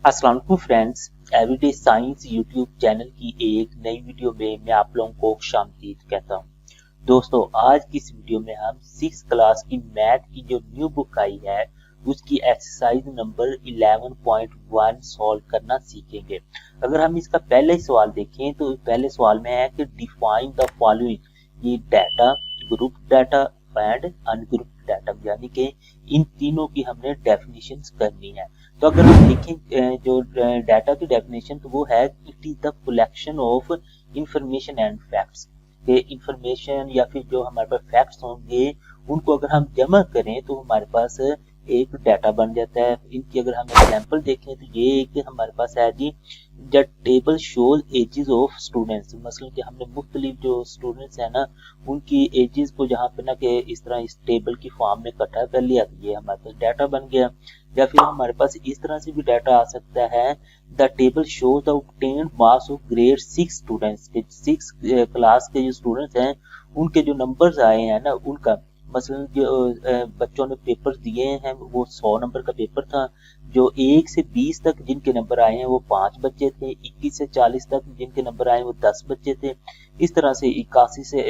अस्सलाम वालेकुम friends, everyday science YouTube channel की एक नई वीडियो में मैं आप लोगों को खुशामदीद कहता हूं। दोस्तों, आज की इस वीडियो में हम 6 क्लास की मैथ की जो न्यू बुक आई है उसकी एक्सरसाइज नंबर 11.1 सॉल्व करना सीखेंगे। अगर हम इसका पहले सवाल देखें तो पहले सवाल में है कि डिफाइन द फॉलोइंग, ये data, group data and ungrouped data, यानी कि इन तीनों की हमने डेफिनेशंस करनी है। तो अगर हम देखें जो डाटा की डेफिनेशन, तो वो है it is the collection of information and facts, के इंफॉर्मेशन या फिर जो हमारे पास फैक्ट्स होंगे उनको अगर हम जमा करें तो हमारे पास एक डाटा बन जाता है। इनकी अगर हम एग्जांपल देखें तो ये एक हमारे पास है जी, the table shows ages of students, मसलन कि हमने मुख्तलिफ जो स्टूडेंट्स हैं ना उनकी एजेस को जहाँ पे ना कि इस तरह इस टेबल की फॉर्म में इकट्ठा कर लिया तो ये हमारे पास डाटा बन गया। या फिर हमारे पास इस तरह से भी डाटा आ सकता है, the table show the obtained marks of grade 6 students, के 6 क्लास के जो स्टूडेंट्स हैं उनके जो नंबर्स आए हैं ना उनका, मसलन जो बच्चों ने पेपर दिए हैं वो 100 नंबर का पेपर था, जो 1 से 20 तक जिनके नंबर आए हैं वो 5 बच्चे थे, 21 से 40 तक जिनके नंबर आए वो 10 बच्चे थे, इस तरह से 81 से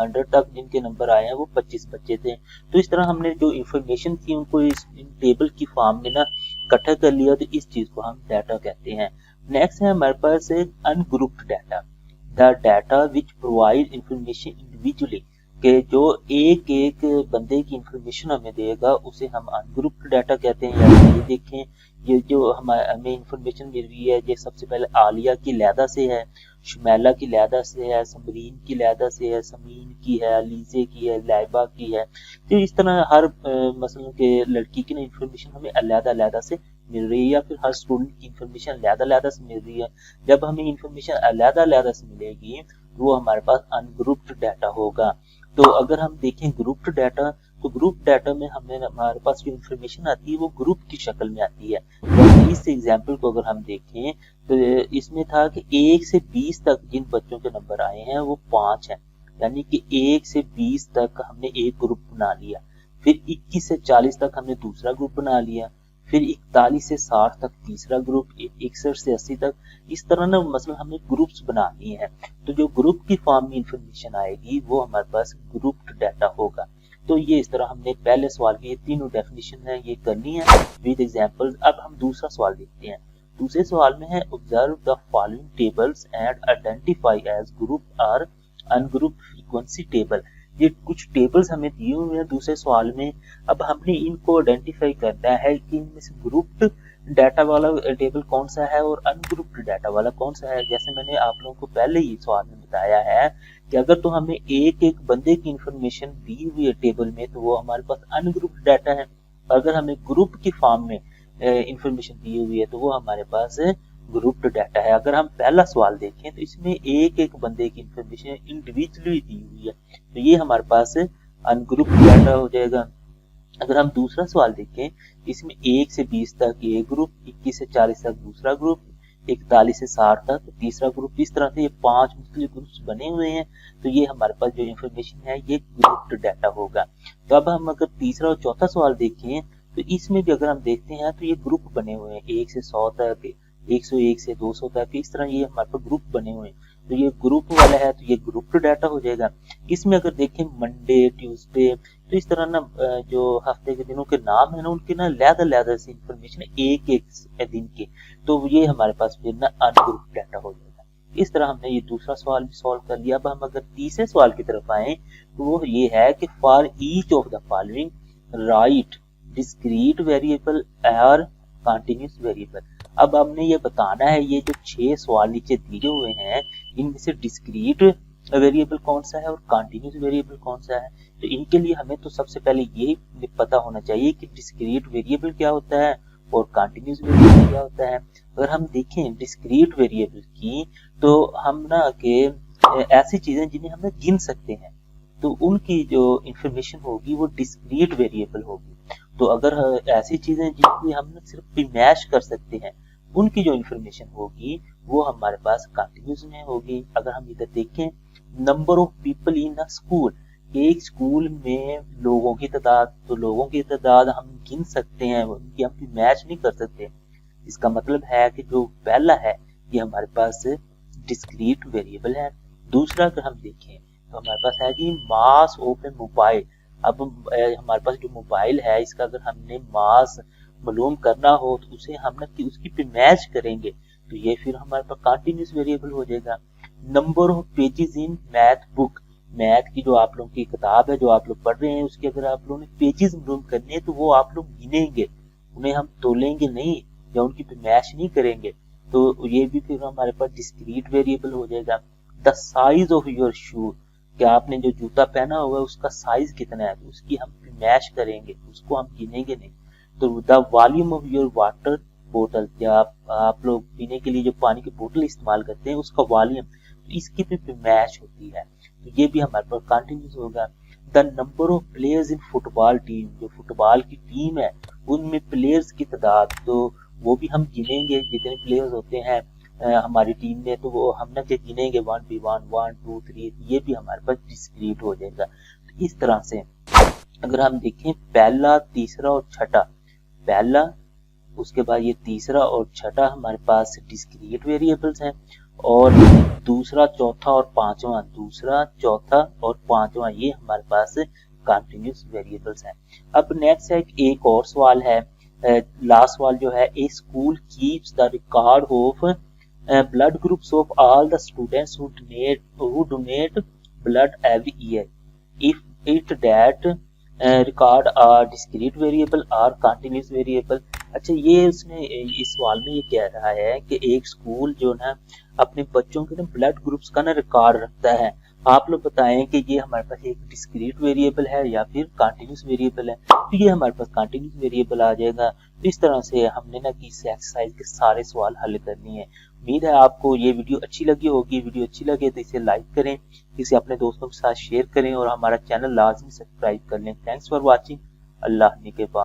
100 तक जिनके नंबर आए हैं वो 25 बच्चे थे। तो इस तरह हमने जो इंफॉर्मेशन थी उनको इस टेबल की फॉर्म में ना इकट्ठा कर लिया, तो इस चीज को हम डाटा कहते हैं। नेक्स्ट है हमारे पास ungrouped data, the data which provide information individually, कि जो एक एक बंदे की इंफॉर्मेशन हमें देगा उसे हम अनग्रुप्ड डाटा कहते हैं। यानी ये देखें, ये जो हमें इंफॉर्मेशन मिल रही है ये सबसे पहले आलिया की लैदा से है, शुमैला की लैदा से है, समरीन की लैदा से है, समीन की है, अलीजे की है, लाइबा की है। तो इस तरह हर मसलन के लड़की की ना इंफॉर्मेशन हमें अलग-अलग से मिल रही है, या फिर हर स्टूडेंट की इंफॉर्मेशन अलग-अलग से मिल रही है। जब हमें इंफॉर्मेशन अलग-अलग से मिलेगी तो वो हमारे पास अनग्रुप्ड डाटा होगा। तो अगर हम देखें ग्रुप्ड डाटा, तो ग्रुप डाटा में हमें हमारे पास जो इंफॉर्मेशन आती है वो ग्रुप की शक्ल में आती है। तो इस एग्जांपल को अगर हम देखें तो इसमें था कि 1 से 20 तक जिन बच्चों के नंबर आए हैं वो 5 हैं, यानी कि 1 से 20 तक हमने एक ग्रुप बना लिया। फिर 21 से 40 तक हमने दूसरा ग्रुप बना लिया, फिर 41 से 60 तक तीसरा ग्रुप, 61 से 80 तक, इस तरह ना मतलब हमें ग्रुप्स बनानी है। तो जो ग्रुप की फॉर्म में इंफॉर्मेशन आएगी वो हमारे पास ग्रुप्ड डाटा होगा। तो ये इस तरह हमने पहले सवाल की ये तीनों डेफिनेशन है ये करनी है विद एग्जांपल्स। अब हम दूसरा सवाल देखते हैं। दूसरे सवाल में है observe the following tables and identify age group और अनग्रुप फ्रीक्वेंसी टेबल। ये कुछ टेबल्स हमें दिए हुए हैं दूसरे सवाल में। अब हमने इनको आइडेंटिफाई करना है कि इनमें से ग्रुप्ड डाटा वाला टेबल कौन सा है और अनग्रुप्ड डाटा वाला कौन सा है। जैसे मैंने आप लोगों को पहले ही सवाल में बताया है कि अगर तो हमें एक एक बंदे की इंफॉर्मेशन दी हुई है टेबल में तो वो हमारे पास अनग्रुप्ड डाटा है, अगर हमें ग्रुप की फॉर्म में इंफॉर्मेशन दी हुई है तो वो हमारे पास ग्रुप्ड डाटा है। अगर हम पहला सवाल देखें तो इसमें एक एक बंदे की इंफॉर्मेशन इंडिविजुअली दी हुई है, तो ये हमारे पास अनग्रुप्ड डाटा हो जाएगा। अगर हम दूसरा सवाल देखें, इसमें 1 से 20 तक एक ग्रुप, 21 से 40 तक दूसरा ग्रुप, 41 से 60 तक तीसरा ग्रुप, इस तरह से ये 5 मुख्तलिफ ग्रुप्स बने हुए हैं। तो ये हमारे पास जो इंफॉर्मेशन है ये ग्रुप्ड डाटा होगा। तो अब हम अगर तीसरा और चौथा सवाल देखें तो इसमें भी अगर हम देखते हैं तो ये ग्रुप बने हुए हैं 1 से 100 तक, 101 से 200 तक, इस तरह ये हमारे पास ग्रुप बने हुए हैं। तो ये ग्रुप वाला है तो ये ग्रुप्ड डाटा हो जाएगा। इसमें अगर देखें मंडे, ट्यूसडे, तो इस तरह ना जो हफ्ते के दिनों के नाम है ना उनके ना अलग-अलग से इंफॉर्मेशन एक एक दिन के, तो ये हमारे पास फिर ना अनग्रुप्ड डाटा हो जाएगा। इस तरह हमने ये दूसरा सवाल भी सॉल्व कर लिया। अब हम अगर तीसरे सवाल की तरफ आए तो वो ये है कि for each of the following right discrete variable और कंटिन्यूस वेरिएबल। अब हमने ये बताना है ये जो 6 सवाल नीचे दिए हुए हैं इनमें से डिस्क्रीट वेरिएबल कौन सा है और कंटिन्यूस वेरिएबल कौन सा है। तो इनके लिए हमें तो सबसे पहले ये पता होना चाहिए कि डिस्क्रीट वेरिएबल क्या होता है और कंटिन्यूस वेरिएबल क्या होता है। अगर हम देखें डिस्क्रीट वेरिएबल की तो हम ना के ऐसी चीजें जिन्हें हम गिन सकते हैं तो उनकी जो इंफॉर्मेशन होगी वो डिस्क्रीट वेरिएबल होगी। तो अगर ऐसी चीजें जिनकी हम सिर्फ इमेज कर सकते हैं उनकी जो इंफॉर्मेशन होगी वो हमारे पास कंटिन्यूस में होगी। अगर हम इधर देखें number of people in a school, एक स्कूल में लोगों की तादाद, तो लोगों की तादाद हम गिन सकते हैं, उनकी हम मैच नहीं कर सकते। इसका मतलब है कि जो पहला है ये हमारे पास डिस्क्रीट वेरिएबल है। दूसरा अगर हम देखें तो हमारे पास है जी मास ऑफ ए मोबाइल। अब हमारे पास जो मोबाइल है इसका अगर हमने मास मालूम करना हो तो उसे हम ना कि उसकी पे मैच करेंगे तो ये फिर हमारे पास कंटिन्यूस वेरिएबल हो जाएगा। Number of pages in math book, math की जो आप लोगों की किताब है जो आप लोग पढ़ रहे हैं उसके अगर आप लोगों ने पेजेस मालूम करने हैं तो वो आप लोग गिनेंगे, उन्हें हम तोलेंगे नहीं या उनकी पे मैच नहीं करेंगे। तो ये भी फिर हमारे पास डिस्क्रीट वेरिएबल हो जाएगा। द साइज ऑफ योर शू, कि आपने जो जूता पहना हुआ है उसका साइज कितना है तो उसकी हम मैच करेंगे, उसको हम गिनेंगे नहीं। तो the volume of your water बोतल, क्या आप लोग पीने के लिए जो पानी की बोतल इस्तेमाल करते हैं उसका वॉल्यूम, तो इसकी भी मैच होती है तो ये भी हमारे पास कंटिन्यूस होगा। The number of players in football team, जो फुटबॉल की टीम है उनमें प्लेयर्स की तादाद, तो वो भी हम गिनेंगे जितने प्लेयर्स होते हैं हमारी टीम में, तो वो हम ना गिनेंगे 1v1 1 2 3, ये भी हमारे पास डिस्क्रीट हो जाएगा। तो इस तरह से अगर हम देखें पहला, तीसरा और छठा, पहला उसके बाद ये तीसरा और छठा हमारे पास डिस्क्रीट वेरिएबल्स हैं और दूसरा, चौथा और पांचवा, दूसरा, चौथा और पांचवा ये हमारे पास कंटिन्यूस वेरिएबल्स हैं। अब नेक्स्ट है एक और सवाल है, लास्ट सवाल जो है, a school keeps the record of blood groups of all the students who donate blood every year if it that record are discrete variable or continuous variable। अच्छा, ये उसने इस सवाल में ये कह रहा है कि एक स्कूल जो ना अपने बच्चों के ना ब्लड ग्रुप्स का ना रिकॉर्ड रखता है। आप लोग बताएं कि ये हमारे पास एक डिस्क्रीट वेरिएबल है या फिर कंटिन्यूस वेरिएबल है। तो ये हमारे पास कंटिन्यूस वेरिएबल आ जाएगा। तो इस तरह से हमने ना कि इस एक्सरसाइज के सारे सवाल हल करनी है। उम्मीद है आपको ये वीडियो अच्छी लगी होगी। वीडियो अच्छी लगे तो इसे लाइक करें, इसे अपने दोस्तों के साथ शेयर करें और हमारा चैनल लाजमी सब्सक्राइब कर लें। Thanks for watching. अल्लाह ने के बाद।